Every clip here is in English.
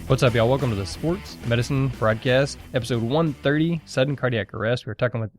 What's up, y'all? Welcome to the Sports Medicine Broadcast, episode 130, Sudden Cardiac Arrest. We're talking with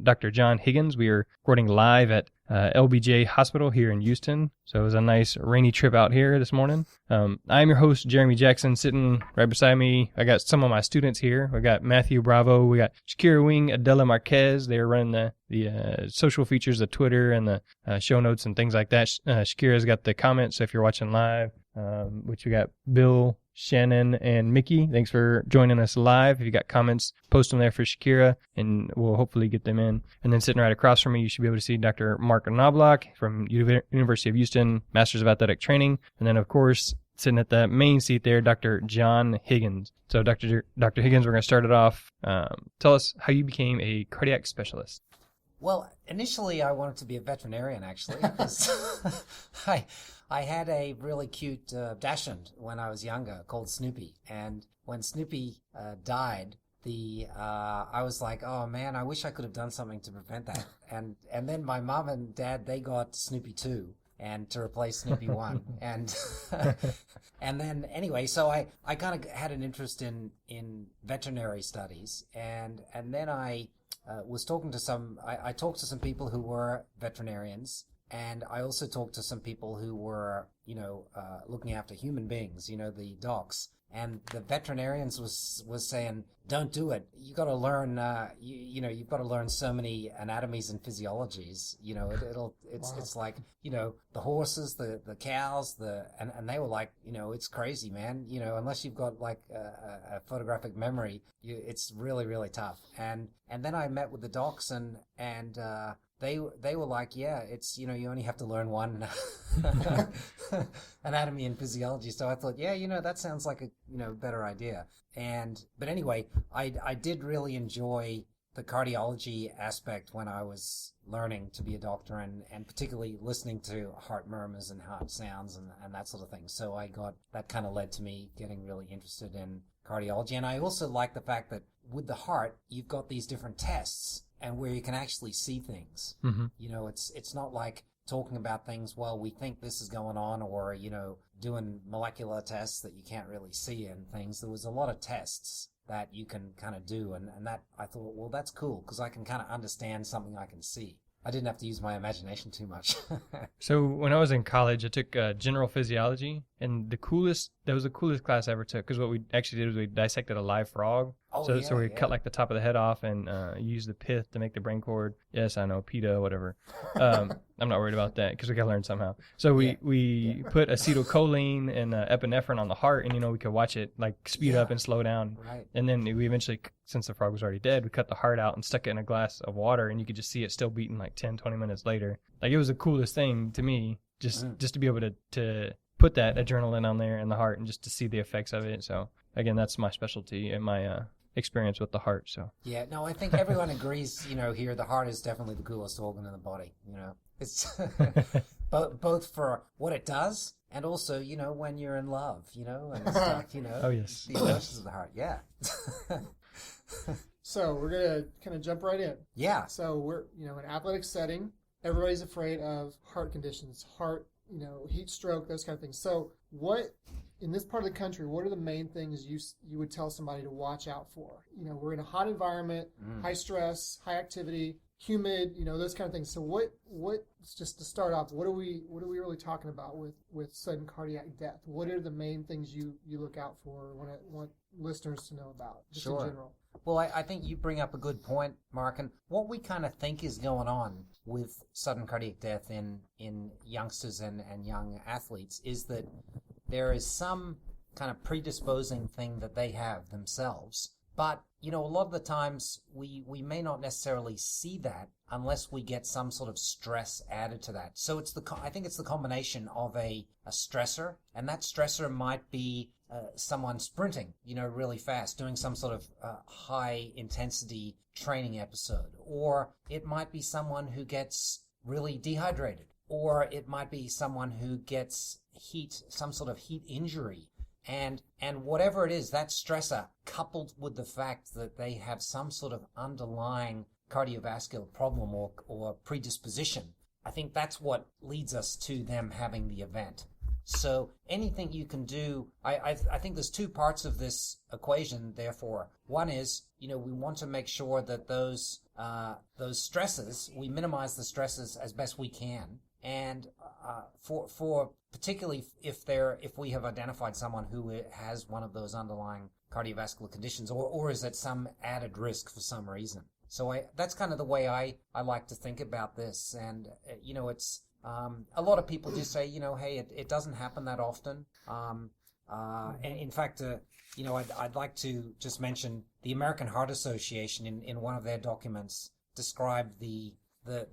Dr. John Higgins. We are recording live at LBJ Hospital here in Houston. So it was a nice rainy trip out here this morning. I'm your host, Jeremy Jackson, sitting right beside me. I got some of my students here. We got Matthew Bravo. We got Shakira Wing, Adela Marquez. They were running the social features, the Twitter and the show notes and things like that. Shakira's got the comments, so if you're watching live, which we got Bill, Shannon, and Mickey. Thanks for joining us live. If you got comments, post them there for Shakira, and we'll hopefully get them in. And then sitting right across from me, you should be able to see Dr. Mark Knoblauch from University of Houston, Masters of Athletic Training. And then, of course, sitting at the main seat there, Dr. John Higgins. So, Dr. Higgins, we're going to start it off. Tell us how you became a cardiac specialist. Well, initially I wanted to be a veterinarian, actually, because I had a really cute Dachshund when I was younger called Snoopy. And when Snoopy died, I was like, oh man, I wish I could have done something to prevent that. And then my mom and dad, they got Snoopy 2 and to replace Snoopy 1. And and then anyway, so I kind of had an interest in veterinary studies. And then I was talking to I talked to some people who were veterinarians. And I also talked to some people who were, looking after human beings, the docs. And the veterinarians was saying, don't do it. You got to learn, you've got to learn so many anatomies and physiologies. It's like, the horses, the cows, and they were like, it's crazy, man. Unless you've got like a photographic memory, it's really, really tough. And then I met with the docs and they were like, yeah, it's, you only have to learn one anatomy and physiology. So I thought, yeah, that sounds like a, better idea. But anyway, I did really enjoy the cardiology aspect when I was learning to be a doctor and particularly listening to heart murmurs and heart sounds and that sort of thing. So that kind of led to me getting really interested in cardiology. And I also like the fact that with the heart, you've got these different tests and where you can actually see things. Mm-hmm. It's not like talking about things, well, we think this is going on, or, doing molecular tests that you can't really see and things. There was a lot of tests that you can kind of do, and that I thought, well, that's cool, because I can kind of understand something I can see. I didn't have to use my imagination too much. So when I was in college, I took general physiology, and that was the coolest class I ever took, because what we actually did was we dissected a live frog. So we cut like the top of the head off and use the pith to make the brain cord. Yes, I know, PETA, whatever. I'm not worried about that because we got to learn somehow. So we put acetylcholine and epinephrine on the heart, and we could watch it like speed up and slow down. Right. And then we eventually, since the frog was already dead, we cut the heart out and stuck it in a glass of water, and you could just see it still beating like 10, 20 minutes later. Like, it was the coolest thing to me, just to be able to put that adrenaline on there in the heart and just to see the effects of it. So again, that's my specialty and my experience with the heart. So yeah, no, I think everyone agrees, here the heart is definitely the coolest organ in the body. It's both for what it does and also, when you're in love, and stuff, Oh yes. The emotions of the heart. Yeah. So we're gonna kind of jump right in. Yeah. So we're in an athletic setting. Everybody's afraid of heart conditions, heat stroke, those kind of things. So what, in this part of the country, what are the main things you would tell somebody to watch out for? We're in a hot environment, high stress, high activity, humid, those kind of things. So what just to start off, what are we really talking about with sudden cardiac death? What are the main things you look out for, want listeners to know about, just in general? Well, I think you bring up a good point, Mark, and what we kind of think is going on with sudden cardiac death in youngsters and young athletes is that there is some kind of predisposing thing that they have themselves. But, a lot of the times we may not necessarily see that unless we get some sort of stress added to that. So I think it's the combination of a stressor, and that stressor might be someone sprinting, really fast, doing some sort of high intensity training episode. Or it might be someone who gets really dehydrated. Or it might be someone who gets some sort of heat injury. And whatever it is, that stressor, coupled with the fact that they have some sort of underlying cardiovascular problem or predisposition, I think that's what leads us to them having the event. So anything you can do, I think there's two parts of this equation, therefore. One is, we want to make sure that those stresses, we minimize the stresses as best we can. And for particularly if we have identified someone who has one of those underlying cardiovascular conditions, or is at some added risk for some reason. So that's kind of the way I like to think about this. And, it's, a lot of people just say, hey, it doesn't happen that often. And in fact, I'd like to just mention the American Heart Association in one of their documents described the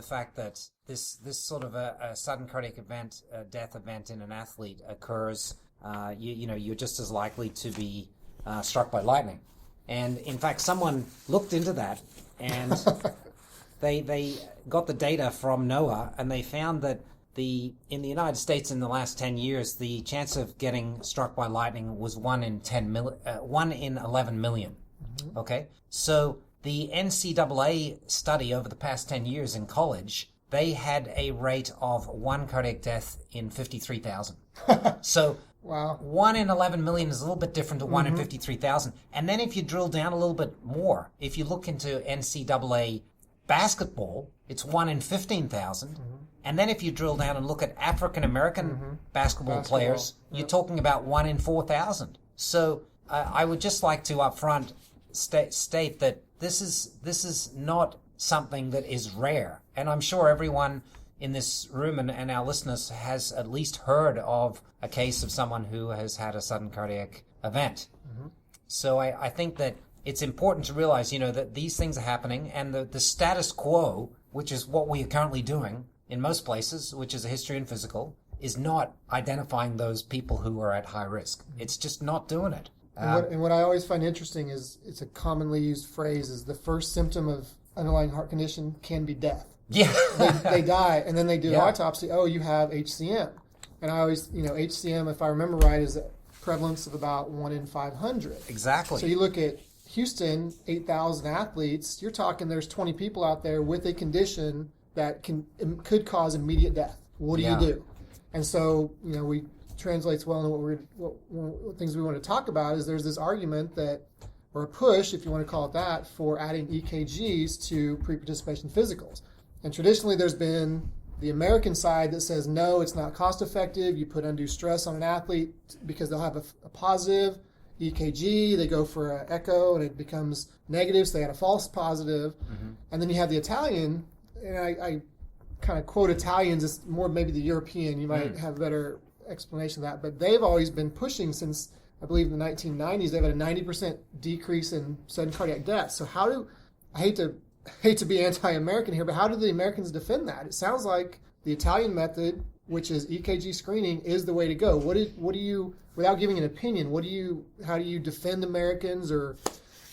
fact that this sort of a sudden cardiac event, a death event in an athlete occurs, you're just as likely to be struck by lightning. And in fact, someone looked into that, and they got the data from NOAA, and they found that in the United States in the last 10 years, the chance of getting struck by lightning was 1 in 11 million. Mm-hmm. Okay, so the NCAA study over the past 10 years in college, they had a rate of 1 cardiac death in 53,000. So wow. 1 in 11 million is a little bit different to 1 in 53,000. And then if you drill down a little bit more, if you look into NCAA basketball, it's 1 in 15,000. Mm-hmm. And then if you drill down and look at African-American basketball players, you're talking about 1 in 4,000. So I would just like to up front state that this is not something that is rare. And I'm sure everyone in this room and our listeners has at least heard of a case of someone who has had a sudden cardiac event. Mm-hmm. So I think that it's important to realize, that these things are happening, and the status quo, which is what we are currently doing in most places, which is a history and physical, is not identifying those people who are at high risk. It's just not doing it. And what I always find interesting is it's a commonly used phrase is the first symptom of underlying heart condition can be death. Yeah. they die, and then they do an autopsy. Oh, you have HCM. And I always, HCM, if I remember right, is a prevalence of about 1 in 500. Exactly. So you look at Houston, 8,000 athletes, you're talking there's 20 people out there with a condition that could cause immediate death. What do you do? And so, we translates well into what things we want to talk about is there's this argument that, or a push, if you want to call it that, for adding EKGs to pre-participation physicals. And traditionally there's been the American side that says, no, it's not cost effective. You put undue stress on an athlete because they'll have a positive EKG, they go for an echo and it becomes negative, so they had a false positive. Mm-hmm. And then you have the Italian, and I kind of quote Italians, it's more maybe the European, you might have a better explanation of that, but they've always been pushing since, I believe, the 1990s, they've had a 90% decrease in sudden cardiac death. So I hate to be anti-American here, but how do the Americans defend that? It sounds like the Italian method, which is EKG screening, is the way to go. What do you, without giving an opinion, how do you defend Americans, or,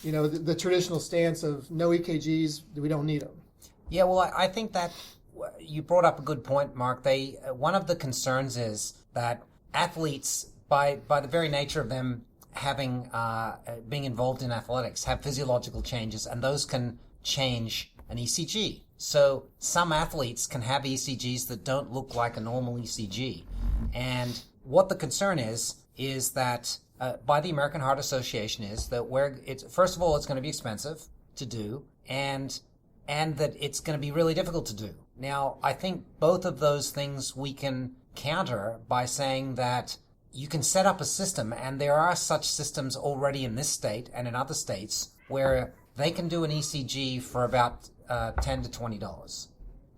the traditional stance of no EKGs, we don't need them? Yeah, well, I think that you brought up a good point, Mark. One of the concerns is that athletes, by the very nature of them having being involved in athletics, have physiological changes, and those can change an ECG. So some athletes can have ECGs that don't look like a normal ECG. And what the concern is that by the American Heart Association is that first of all, it's going to be expensive to do, and that it's going to be really difficult to do. Now, I think both of those things we can counter by saying that you can set up a system, and there are such systems already in this state and in other states, where they can do an ECG for about $10 to $20.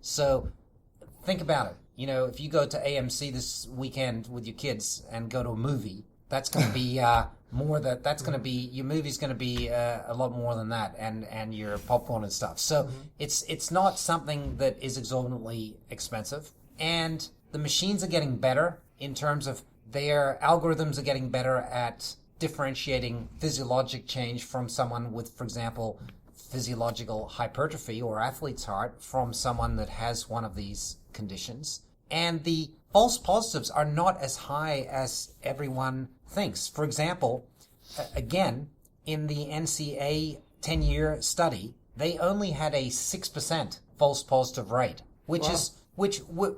So think about it. If you go to AMC this weekend with your kids and go to a movie, that's going to be your movie's going to be a lot more than that, and your popcorn and stuff. So it's not something that is exorbitantly expensive, and the machines are getting better in terms of their algorithms are getting better at differentiating physiologic change from someone with, for example, physiological hypertrophy or athlete's heart from someone that has one of these conditions. And the false positives are not as high as everyone thinks. For example, again, in the NCA 10-year study, they only had a 6% false positive rate,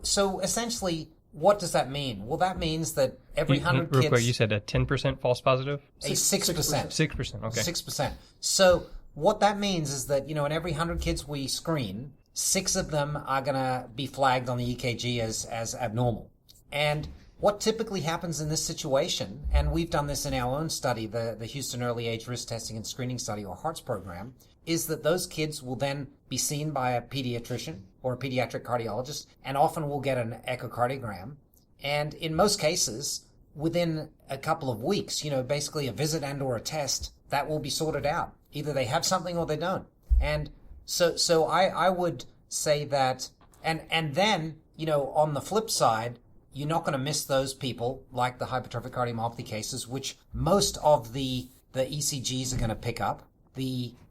so essentially what does that mean? Well, that means that every 100 Real kids... quick, you said a 10% false positive? A 6%. 6%, okay. 6%. So what that means is that, in every 100 kids we screen, 6 of them are going to be flagged on the EKG as abnormal. And what typically happens in this situation, and we've done this in our own study, the Houston Early Age Risk Testing and Screening Study, or HEARTS program, is that those kids will then be seen by a pediatrician or a pediatric cardiologist, and often will get an echocardiogram. And in most cases, within a couple of weeks, basically a visit and or a test, that will be sorted out. Either they have something or they don't. And so I would say that, and then, on the flip side, you're not going to miss those people, like the hypertrophic cardiomyopathy cases, which most of the ECGs are going to pick up.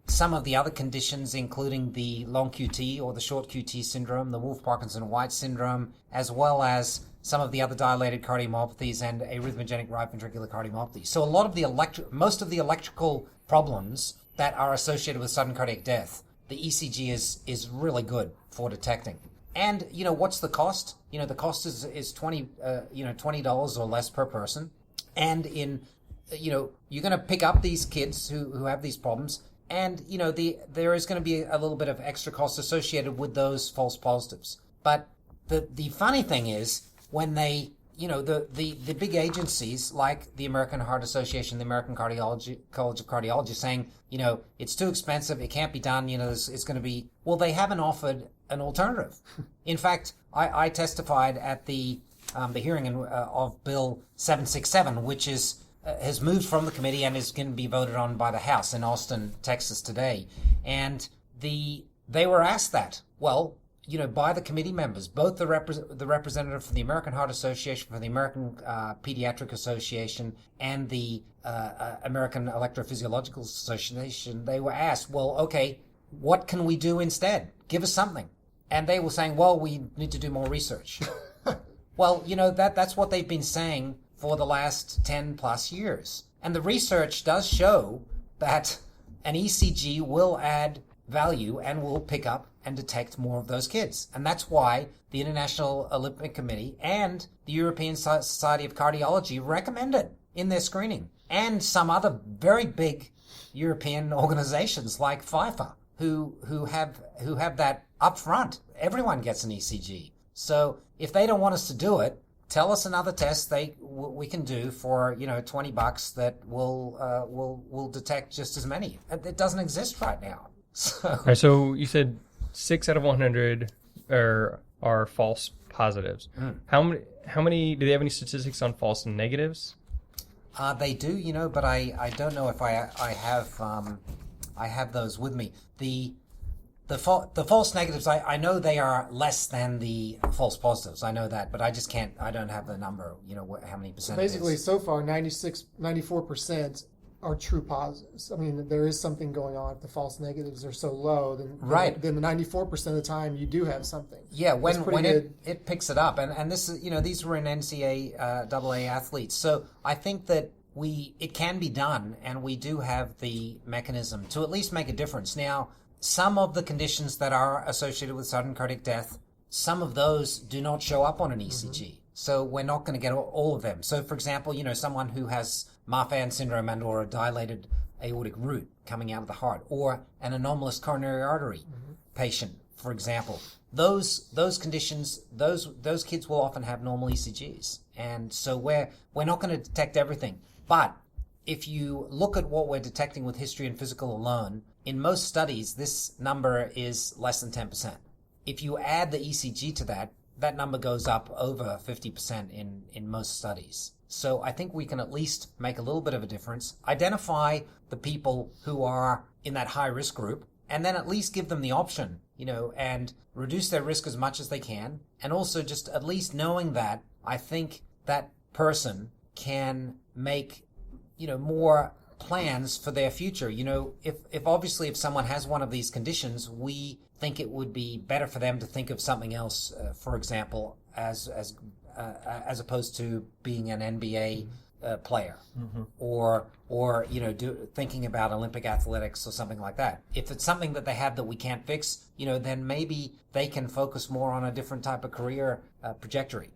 Some of the other conditions, including the long QT or the short QT syndrome, the Wolff-Parkinson-White syndrome, as well as some of the other dilated cardiomyopathies and arrhythmogenic right ventricular cardiomyopathy. So a lot of most of the electrical problems that are associated with sudden cardiac death, the ECG is really good for detecting. And, what's the cost? The cost is $20 or less per person. And you're going to pick up these kids who have these problems. And, there is going to be a little bit of extra cost associated with those false positives. But the funny thing is, when they, the big agencies like the American Heart Association, the American College of Cardiology saying, it's too expensive, it can't be done, it's going to be, well, they haven't offered an alternative. In fact, I testified at the hearing of Bill 767, which has moved from the committee and is going to be voted on by the House in Austin, Texas today. And they were asked that, well, by the committee members, both the representative for the American Heart Association, for the American Pediatric Association, and the American Electrophysiological Association. They were asked, well, okay, what can we do instead? Give us something. And they were saying, well, we need to do more research. Well, that's what they've been saying for the last 10 plus years. And the research does show that an ECG will add value and will pick up and detect more of those kids. And that's why the International Olympic Committee and the European Society of Cardiology recommend it in their screening. And some other very big European organizations like FIFA who have that up front. Everyone gets an ECG. So if they don't want us to do it, tell us another test we can do for $20 that will detect just as many. It doesn't exist right now. So, all right, so you said 6 out of 100 are false positives. How many do they have any statistics on false negatives? They do, but I don't know if I have those with me. The false negatives, I know they are less than the false positives. I know that, but I just can't. I don't have the number. How many percent? Basically, so far, 94% are true positives. I mean, there is something going on. If the false negatives are so low, then the 94% of the time you do have something. Yeah, when it picks it up, and this is these were in NCAA AA athletes, so I think that it can be done, and we do have the mechanism to at least make a difference. Now, some of the conditions that are associated with sudden cardiac death, some of those do not show up on an ECG. So we're not going to get all of them. So, for example, someone who has Marfan syndrome and or a dilated aortic root coming out of the heart, or an anomalous coronary artery patient, for example, those conditions, those kids will often have normal ECGs. And so we're not going to detect everything. But if you look at what we're detecting with history and physical alone, in most studies, this number is less than 10%. If you add the ECG to that number goes up over 50% in most studies. So I think we can at least make a little bit of a difference, identify the people who are in that high risk group, and then at least give them the option, and reduce their risk as much as they can. And also just at least knowing that, I think that person can make, more plans for their future. If someone has one of these conditions, we think it would be better for them to think of something else, for example, as opposed to being an NBA player, or thinking about Olympic athletics or something like that. If it's something that they have that we can't fix, then maybe they can focus more on a different type of career trajectory.